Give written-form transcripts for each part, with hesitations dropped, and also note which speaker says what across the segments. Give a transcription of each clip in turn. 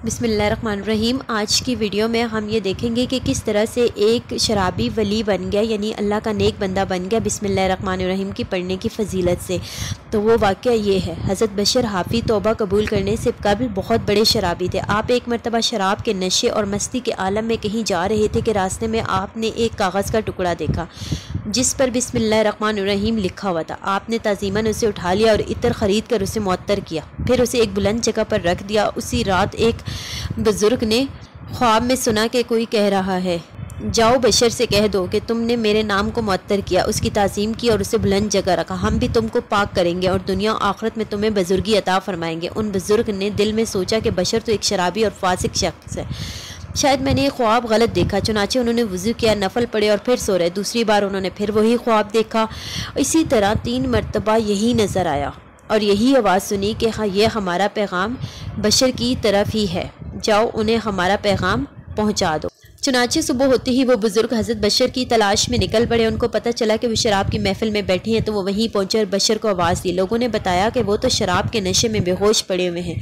Speaker 1: بسم اللہ الرحمن الرحیم۔ آج کی ویڈیو میں ہم یہ دیکھیں گے کہ کس طرح سے ایک شرابی ولی بن گیا، یعنی اللہ کا نیک بندہ بن گیا بسم اللہ الرحمن الرحیم کی پڑھنے کی فضیلت سے۔ تو وہ واقعہ یہ ہے، حضرت بشر حافی توبہ قبول کرنے سے قبل بہت بڑے شرابی تھے۔ آپ ایک مرتبہ شراب کے نشے اور مستی کے عالم میں کہیں جا رہے تھے کہ راستے میں آپ نے ایک کاغذ کا ٹکڑا دیکھا جس پر بسم اللہ الرحمن الرحیم لکھا ہوا تھا۔ آپ نے تعظیماً اسے اٹھا لیا اور عطر خرید کر اسے معطر کیا، پھر اسے ایک بلند جگہ پر رکھ دیا۔ اسی رات ایک بزرگ نے خواب میں سنا کہ کوئی کہہ رہا ہے، جاؤ بشر سے کہہ دو کہ تم نے میرے نام کو معطر کیا، اس کی تعظیم کی اور اسے بلند جگہ رکھا، ہم بھی تم کو پاک کریں گے اور دنیا و آخرت میں تمہیں بزرگی عطا فرمائیں گے۔ ان بزرگ نے دل میں سوچا کہ بشر تو ایک شرابی اور فاسق شخص ہے، شاید میں نے یہ خواب غلط دیکھا۔ چنانچہ انہوں نے وضو کیا، نفل پڑھے اور پھر سو رہے۔ دوسری بار انہوں نے پھر وہی خواب دیکھا، اسی طرح 3 مرتبہ یہی نظر آیا اور یہی آواز سنی کہ ہاں یہ ہمارا پیغام بشر کی طرف ہی ہے، جاؤ انہیں ہمارا پیغام پہنچا دو۔ چنانچہ صبح ہوتے ہی وہ بزرگ حضرت بشر کی تلاش میں نکل پڑے۔ ان کو پتہ چلا کہ وہ شراب کی محفل میں بیٹھی ہیں، تو وہ وہیں پہنچے اور بشر کو آواز دی۔ لوگوں نے بتایا کہ وہ تو شراب کے نشے میں بے ہوش پڑے ہوئے ہیں۔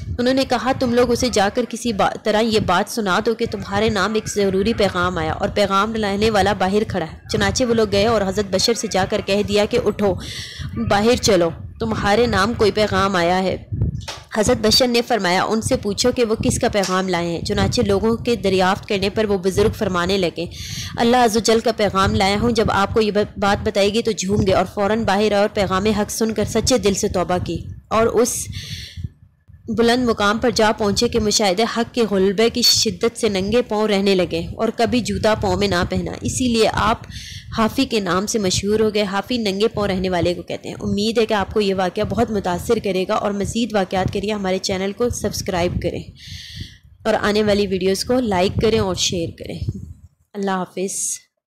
Speaker 1: انہوں نے کہا، تم لوگ اسے جا کر کسی طرح یہ بات سنا دو کہ تمہارے نام ایک ضروری پیغام آیا اور پیغام لانے والا باہر کھڑا ہے۔ چنانچہ وہ لوگ گئے اور حضرت بشر سے جا کر کہہ دیا کہ اٹھو، باہر چلو، تمہارے نام کوئی پیغام آیا ہے۔ حضرت بشر نے فرمایا، ان سے پوچھو کہ وہ کس کا پیغام لائے ہیں۔ چنانچہ لوگوں کے دریافت کرنے پر وہ بزرگ فرمانے لگے، اللہ عز و جل کا پیغام لایا ہوں، جب آپ کو یہ بات بتائی گئی تو جھوم گئے اور فوراً باہر آئے اور پیغام حق سن کر سچے دل سے توبہ کی اور اس بلند مقام پر جا پہنچے کہ مشاہدہ حق کے غلبے کی شدت سے ننگے پاؤں رہنے لگے اور کبھی جوتا پاؤں میں نہ پہنا۔ اسی لیے آپ حافی کے نام سے مشہور ہو گئے۔ حافی ننگے پاؤں رہنے والے کو کہتے ہیں۔ امید ہے کہ آپ کو یہ واقعہ بہت متاثر کرے گا، اور مزید واقعات کے لیے ہمارے چینل کو سبسکرائب کریں اور آنے والی ویڈیوز کو لائک کریں اور شیئر کریں۔ اللہ حافظ۔